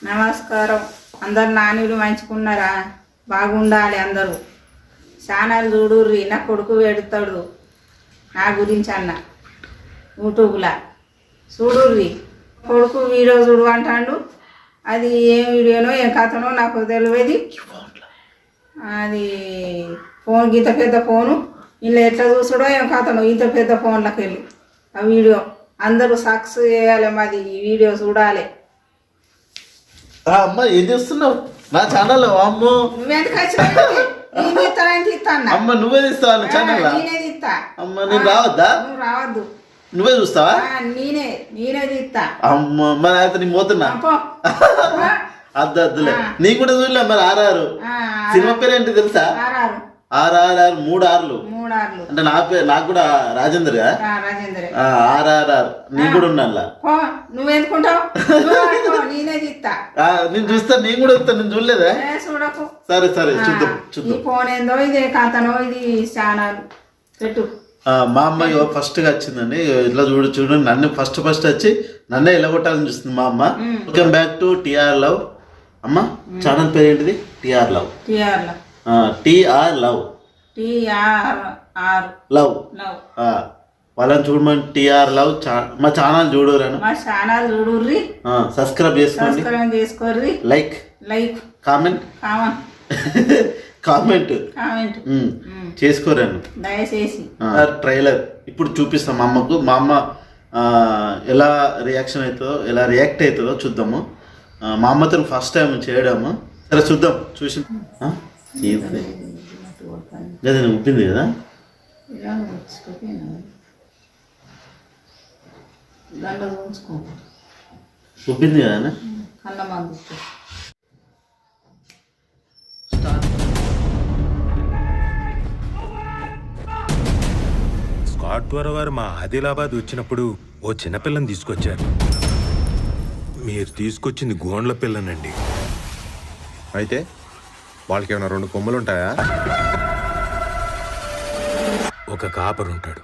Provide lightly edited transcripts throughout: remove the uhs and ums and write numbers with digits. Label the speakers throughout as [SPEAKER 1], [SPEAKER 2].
[SPEAKER 1] నమస్కారం. అందరు నానీలు మంచుకున్నారా? బాగుండాలి అందరూ. ఛానల్ చూడుర్రి, నా కొడుకు పెడతాడు నా గురించి అన్న యూట్యూబ్లో చూడుర్రి. కొడుకు వీడియో చూడు అంటాడు. అది ఏం వీడియోనో ఏం కథనో నాకు తెలియదు. అది ఫోన్ ఇంత పెద్ద ఫోను ఇలా ఎట్లా చూసాడో ఏం కథనో ఇంత పెద్ద ఫోన్లోకి వెళ్ళి ఆ వీడియో అందరూ సక్సెస్ చేయాలి. మాది ఈ వీడియో చూడాలి.
[SPEAKER 2] అమ్మ ఏం చేస్తున్నావు నా ఛానల్? అమ్మో
[SPEAKER 1] నువ్వెందుకు వచ్చినా
[SPEAKER 2] అమ్మ నువ్వే తీస్తావా ఛానల్?
[SPEAKER 1] నేనే తీస్తా.
[SPEAKER 2] అమ్మ నేను రావద్దా?
[SPEAKER 1] నువ్వు రావద్దు.
[SPEAKER 2] నువ్వే చూస్తావా?
[SPEAKER 1] నేనే తీస్తా.
[SPEAKER 2] అమ్మ మరి అయితే నీ పోతున్నా అద్దు అద్దులే. నీ కూడా చూడలే మరి ఆర్ఆర్ సినిమా పేరు ఏంటి తెలుసా? ఆర్ఆర్ఆర్ 3 ఆర్లు అంటే నా పేరు నాకు కూడా రాజేందర్ ఆర్ఆర్ఆర్ నీ కూడా ఉన్నా.
[SPEAKER 1] నువ్వెందుకుంటావు? నేనే తీస్తా.
[SPEAKER 2] నేను చూస్తా. నేను కూడా వస్తా. నేను చూడలేదా?
[SPEAKER 1] చూడకు.
[SPEAKER 2] సరే సరే చూద్దాం చూద్దాం.
[SPEAKER 1] ఫోన్ ఏందో ఇది కథనో ఇది ఛానల్ పెట్టు.
[SPEAKER 2] మా అమ్మాయి ఫస్ట్ గా వచ్చిందండి. ఇట్లా చూడండి నన్ను ఫస్ట్ వచ్చి నన్నే ఎల్లగొట్టాలని చూస్తుంది మా అమ్మ. Welcome back to TR love. అమ్మ ఛానల్ పేరు ఏంటిది? TR love. TR love love వాళ్ళని చూడమని టిఆర్ లవ్. మా ఛానల్ చూడరాను.
[SPEAKER 1] మా ఛానల్ చూడుర్రి.
[SPEAKER 2] సబ్స్క్రైబ్ చేసుకోండి. లైక్ కామెంట్ చేసుకోరాను
[SPEAKER 1] దయచేసి.
[SPEAKER 2] ట్రైలర్ ఇప్పుడు చూపిస్తాం మా అమ్మకు. మా అమ్మ ఎలా రియాక్ట్ అవుతుందో చూద్దాము. మా అమ్మతో ఫస్ట్ టైం చేయడము. సరే చూద్దాం. చూసి లేదా ఉప్పింది కదా? ఉప్పింది కదా?
[SPEAKER 3] స్కాట్ ద్వారా వారు మా ఆదిలాబాద్ వచ్చినప్పుడు ఓ చిన్నపిల్లని తీసుకొచ్చారు. మీరు తీసుకొచ్చింది గోండ్ల పిల్లనండి.
[SPEAKER 4] అయితే వాళ్ళకి ఏమైనా 2 కొమ్ములు ఉంటాయా?
[SPEAKER 3] ఒక కాపరుంటాడు.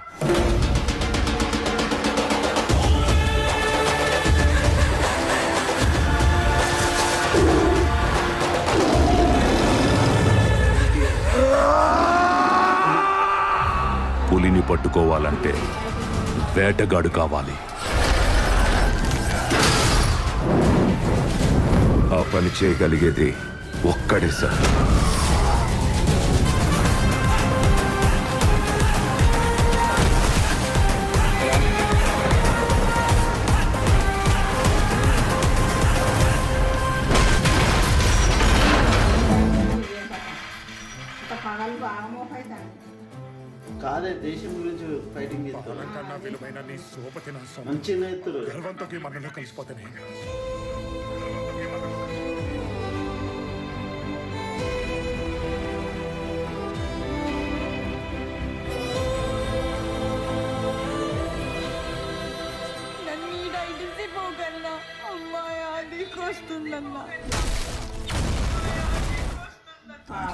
[SPEAKER 3] పులిని పట్టుకోవాలంటే వేటగాడు కావాలి. ఆ పని చేయగలిగేది ఒక్కడే సార్.
[SPEAKER 2] కాదే దేశం గురించి ఫైటింగ్ మంచిగా
[SPEAKER 3] మనలో కలిసిపోతానే.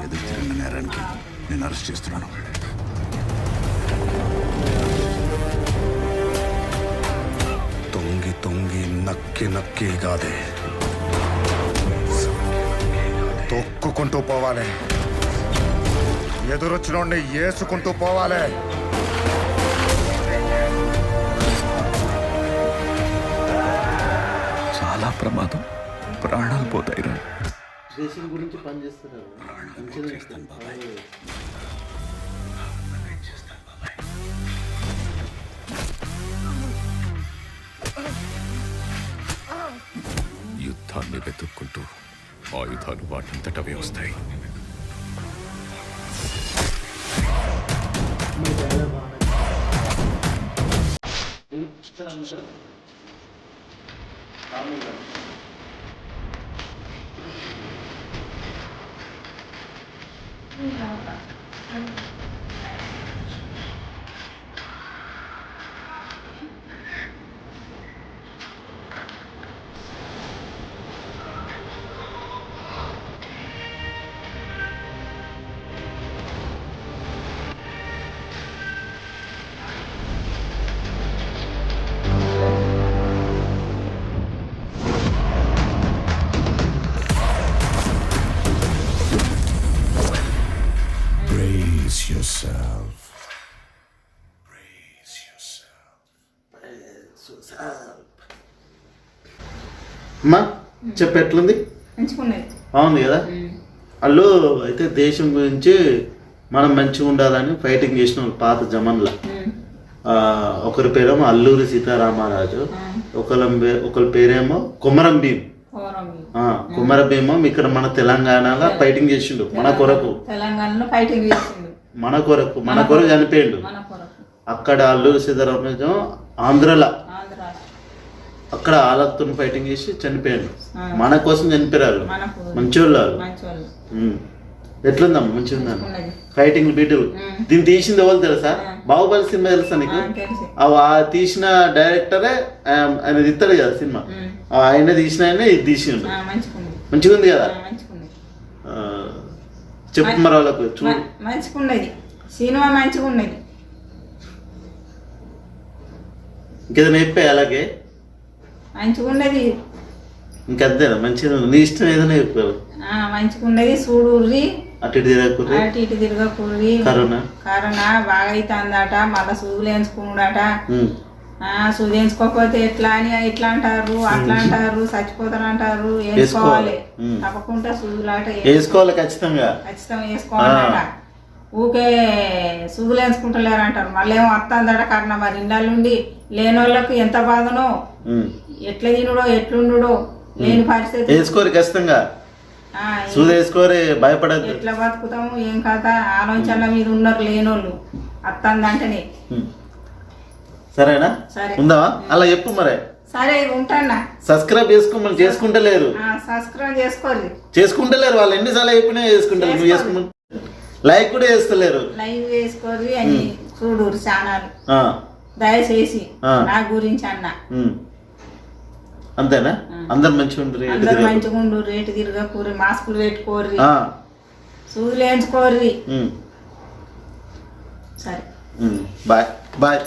[SPEAKER 5] ఎదురు తిరిగిన నేరానికి నేను అరెస్ట్ చేస్తున్నాను. తొంగి నక్కి కాదే, తొక్కుకుంటూ పోవాలి. ఎదురొచ్చినోడిని ఏసుకుంటూ పోవాలి. చాలా ప్రమాదం. ప్రాణాలు పోతాయిరా.
[SPEAKER 2] దేశం గురించి పనిచేస్తున్నారు.
[SPEAKER 5] యుద్ధాన్ని వెతుక్కుంటూ ఆయుధాలు వాటింతటవే వస్తాయి. yourself.
[SPEAKER 2] అమ్మా చెప్పు ఎట్లుంది?
[SPEAKER 1] మంచుకున్నది.
[SPEAKER 2] బాగుంది కదా. వాళ్ళు అయితే దేశం గురించి మనం మంచిగా ఉండాలని ఫైటింగ్ చేసిన వాళ్ళు పాత జమాన్లో. ఒకరి పేరేమో అల్లూరి సీతారామరాజు, ఒకరి పేరేమో కొమరం భీం. కొమరం భీమో ఇక్కడ మన తెలంగాణలో ఫైటింగ్ చేసిండు మన కొరకు.
[SPEAKER 1] తెలంగాణలో ఫైటింగ్ చేసిండు
[SPEAKER 2] మన కొరకు చనిపోయిండు. అక్కడ అల్లూరి సీతారామరాజు ఆంధ్రలో అక్కడ ఆలతో ఫైటింగ్ చేసి చనిపోయాడు. మన కోసం చనిపోయారు. మంచోళ్ళు. ఎట్లుందమ్మా? మంచిగా ఉందా? ఫైటింగ్ బీటులు. దీన్ని తీసింది ఎవరు తెలుసా? బాహుబలి సినిమా తెలుసా నీకు? తీసిన డైరెక్టరే ఆయన తీస్తాడు కదా సినిమా, ఆయన తీసిన ఆయన ఇది తీసిండు. మంచిగా ఉంది కదా. చెప్పు మరి వాళ్ళకు.
[SPEAKER 1] మంచిగున్నది సినిమా, మంచిగా ఉన్నది.
[SPEAKER 2] ఇంకేదైనా చెప్పాయి అలాగే
[SPEAKER 1] మంచిగా ఉన్నది.
[SPEAKER 2] ఇంకంతేనా? మంచిగా నీ ఇష్టం ఏదైనా చెప్పారు.
[SPEAKER 1] మంచిగా ఉన్నది. చూడుర్రి,
[SPEAKER 2] అటు ఇటు
[SPEAKER 1] తిరగకూర్రి. కరోనా బాగా అవుతుందట, మళ్ళా సూదులు వేయించుకున్నాడట. సూది వేయించుకోకపోతే ఎట్లా అని ఇట్లా అంటారు, అట్లా అంటారు, చచ్చిపోతానంటారు. వేసుకోవాలి తప్పకుండా సూదులాట
[SPEAKER 2] వేసుకోవాలి, ఖచ్చితంగా
[SPEAKER 1] వేసుకోవాలట. ఊకే సూదులు వేయించుకుంటలేరు అంటారు. మళ్ళీ ఏమో వస్తుందట కరోనా. మరి ఇండ్ల నుండి లేని వాళ్ళకు ఎంత బాధనో, ఎట్లా తినుడో ఎట్లుండుడో లేని పరిస్థితి.
[SPEAKER 2] వేసుకోరు ఖచ్చితంగా, వేసుకోరు, భయపడద్దు.
[SPEAKER 1] ఎట్లా బతుకుతాము ఏం కథ ఆలోచనల మీద ఉన్నారు లేనోళ్ళు. వస్తుందంటేనే
[SPEAKER 2] సరేనా? ఉందా అలా చెప్పు మరి.
[SPEAKER 1] సరే ఉంటానా.
[SPEAKER 2] సబ్స్క్రైబ్ చేసుకోమని చేసుకుంటలేరు.
[SPEAKER 1] సబ్స్క్రైబ్
[SPEAKER 2] చేసుకుంటలేరు వాళ్ళు. ఎన్నిసార్లు చెప్పినా చేసుకుంటారు, నువ్వు చేసుకుంటా. లైక్ కూడా చేస్తలేరు.
[SPEAKER 1] లైవ్ వేసుకోరు అని చూడు ఛానల్ దయచేసి నా గురించి అన్న.
[SPEAKER 2] అంతేనా? అందరు మంచిగా ఉంటారు.
[SPEAKER 1] అందరు మంచిగా ఉండు. రేటు తిరగకూరి, మాస్కులు పెట్టుకోర్రి, సూదులు వేయించుకోర్రి. సరే
[SPEAKER 2] బాయ్ బాయ్.